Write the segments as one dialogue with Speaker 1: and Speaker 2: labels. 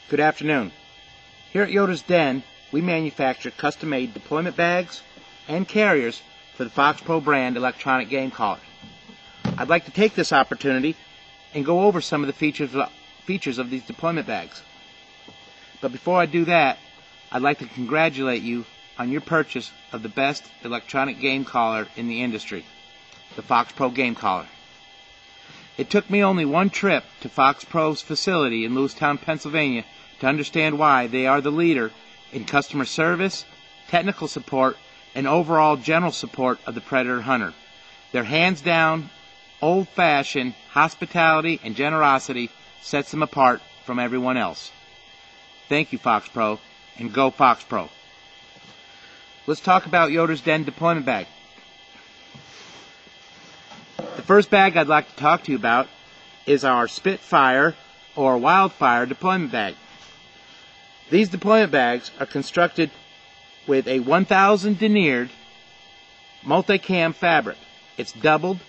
Speaker 1: Good afternoon. Here at YOTERS DEN, we manufacture custom-made deployment bags and carriers for the FOXPRO brand electronic game caller. I'd like to take this opportunity and go over some of the features of these deployment bags. But before I do that, I'd like to congratulate you on your purchase of the best electronic game caller in the industry, the FOXPRO game caller. It took me only one trip to FOXPRO's facility in Lewistown, Pennsylvania to understand why they are the leader in customer service, technical support, and overall general support of the Predator Hunter. Their hands-down, old-fashioned hospitality and generosity sets them apart from everyone else. Thank you, FOXPRO, and go FOXPRO. Let's talk about YOTERS DEN deployment bag. The first bag I'd like to talk to you about is our Spitfire or Wildfire deployment bag. These deployment bags are constructed with a 1000 denied multicam fabric. It's doubled,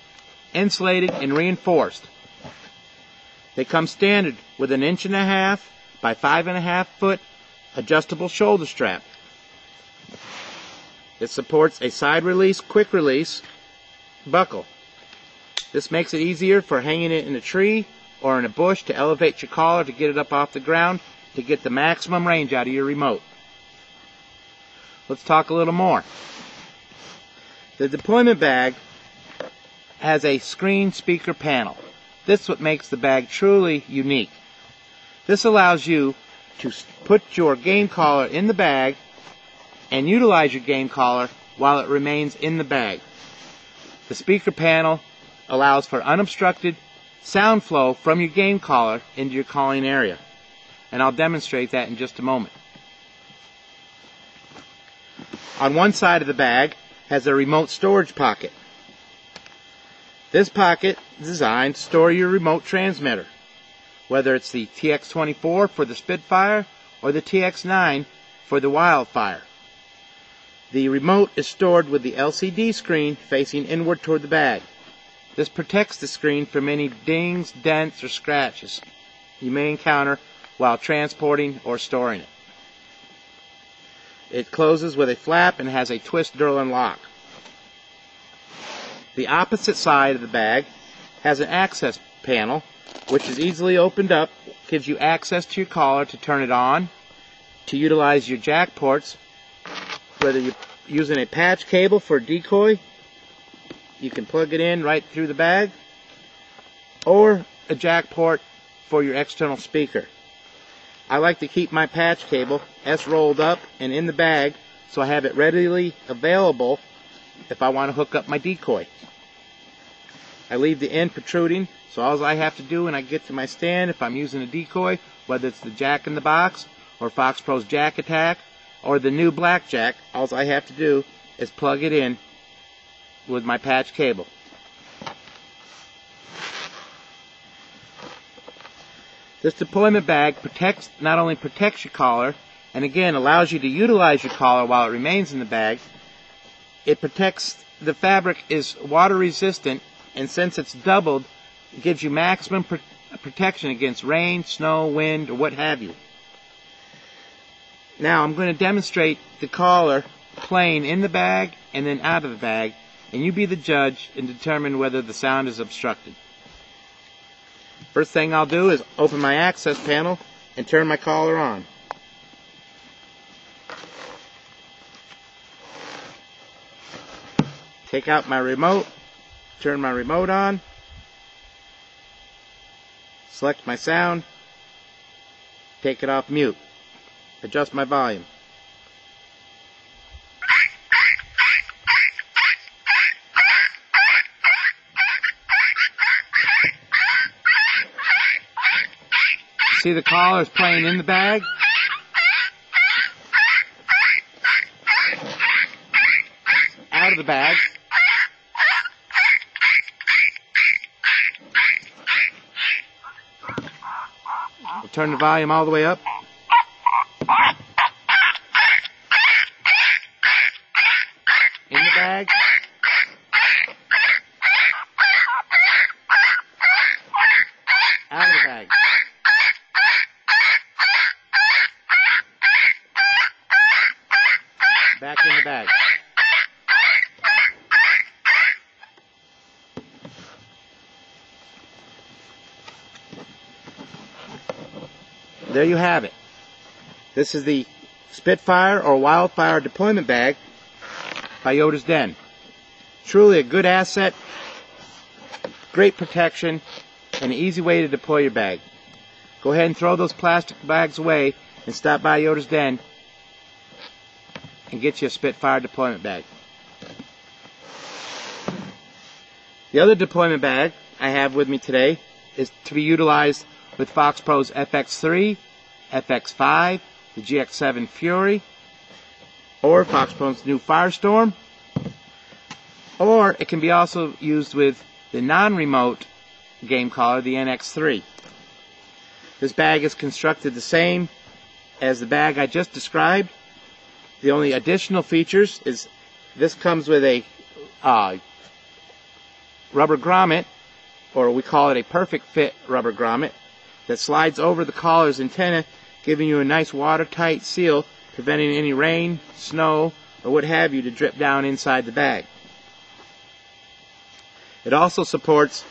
Speaker 1: insulated, and reinforced. They come standard with an 1.5 by 5.5 foot adjustable shoulder strap. It supports a side release, quick release buckle. This makes it easier for hanging it in a tree or in a bush to elevate your collar to get it up off the ground to get the maximum range out of your remote. Let's talk a little more. The deployment bag has a screen speaker panel. This is what makes the bag truly unique. This allows you to put your game collar in the bag and utilize your game collar while it remains in the bag. The speaker panel allows for unobstructed sound flow from your game collar into your calling area. And I'll demonstrate that in just a moment. On one side of the bag has a remote storage pocket. This pocket is designed to store your remote transmitter, whether it's the TX24 for the Spitfire or the TX9 for the Wildfire. The remote is stored with the LCD screen facing inward toward the bag. This protects the screen from any dings, dents, or scratches you may encounter while transporting or storing it. It closes with a flap and has a twist Derlin lock. The opposite side of the bag has an access panel which is easily opened up, gives you access to your collar to turn it on, to utilize your jack ports, whether you're using a patch cable for a decoy, you can plug it in right through the bag, or a jack port for your external speaker. I like to keep my patch cable rolled up and in the bag so I have it readily available if I want to hook up my decoy. I leave the end protruding, so all I have to do when I get to my stand, if I'm using a decoy, whether it's the Jack in the Box or FOXPRO's Jack Attack or the new Blackjack, all I have to do is plug it in with my patch cable. This deployment bag not only protects your collar, and again allows you to utilize your collar while it remains in the bag, it protects, the fabric is water resistant, and since it's doubled, it gives you maximum protection against rain, snow, wind, or what have you. Now I'm going to demonstrate the collar playing in the bag and then out of the bag, and you be the judge and determine whether the sound is obstructed. First thing I'll do is open my access panel and turn my collar on. Take out my remote, turn my remote on, select my sound, take it off mute, adjust my volume. See the collar is playing in the bag? Out of the bag. We'll turn the volume all the way up. In the bag. Out of the bag. back in the bag. There you have it. This is the Spitfire or Wildfire deployment bag by YOTERS DEN. Truly a good asset, great protection, and an easy way to deploy your bag. Go ahead and throw those plastic bags away and stop by YOTERS DEN and get you a Spitfire deployment bag. The other deployment bag I have with me today is to be utilized with FOXPRO's FX3, FX5, the GX7 Fury, or FOXPRO's new Firestorm, or it can be also used with the non-remote game caller, the NX3. This bag is constructed the same as the bag I just described. The only additional features is this comes with a rubber grommet, or we call it a perfect fit rubber grommet, that slides over the collar's antenna, giving you a nice watertight seal, preventing any rain, snow, or what have you to drip down inside the bag. It also supports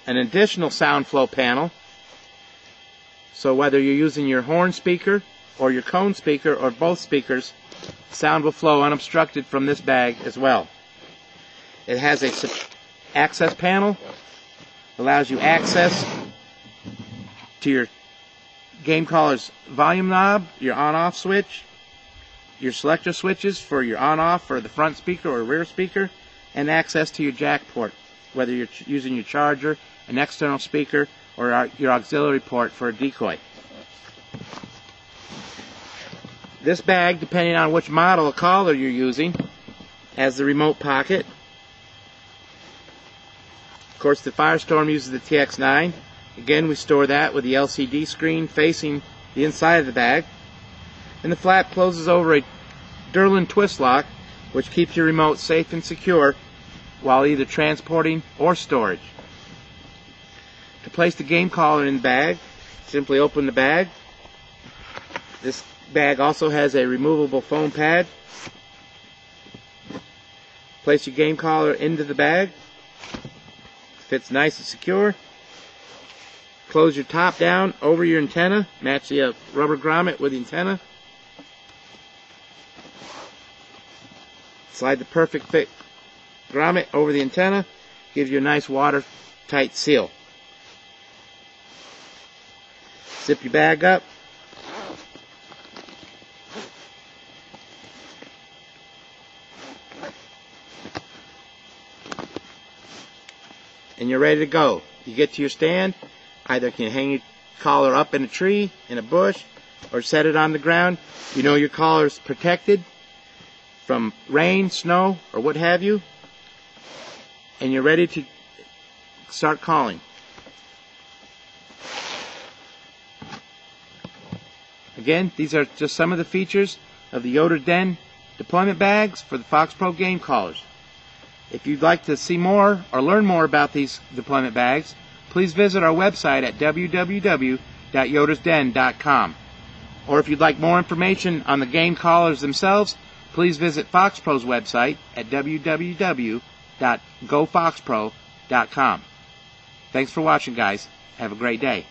Speaker 1: an additional sound flow panel, so whether you're using your horn speaker or your cone speaker or both speakers, sound will flow unobstructed from this bag as well. It has a access panel, allows you access to your game caller's volume knob, your on-off switch, your selector switches for your on-off for the front speaker or rear speaker, and access to your jack port, whether you're using your charger, an external speaker, or your auxiliary port for a decoy. This bag, depending on which model of collar you're using, has the remote pocket. Of course, the Firestorm uses the TX9. Again, we store that with the LCD screen facing the inside of the bag. And the flap closes over a Durlin twist lock, which keeps your remote safe and secure while either transporting or storage. To place the game collar in the bag, simply open the bag. This bag also has a removable foam pad. Place your game collar into the bag. Fits nice and secure. Close your top down over your antenna. Match the rubber grommet with the antenna. Slide the perfect fit grommet over the antenna. Gives you a nice watertight seal. Zip your bag up. And you're ready to go. You get to your stand, either you can hang your collar up in a tree, in a bush, or set it on the ground. You know your collar is protected from rain, snow, or what have you. And you're ready to start calling. Again, these are just some of the features of the YOTERS DEN deployment bags for the FOXPRO game callers. If you'd like to see more or learn more about these deployment bags, please visit our website at www.yotersden.com. Or if you'd like more information on the game callers themselves, please visit FOXPRO's website at www.gofoxpro.com. Thanks for watching, guys. Have a great day.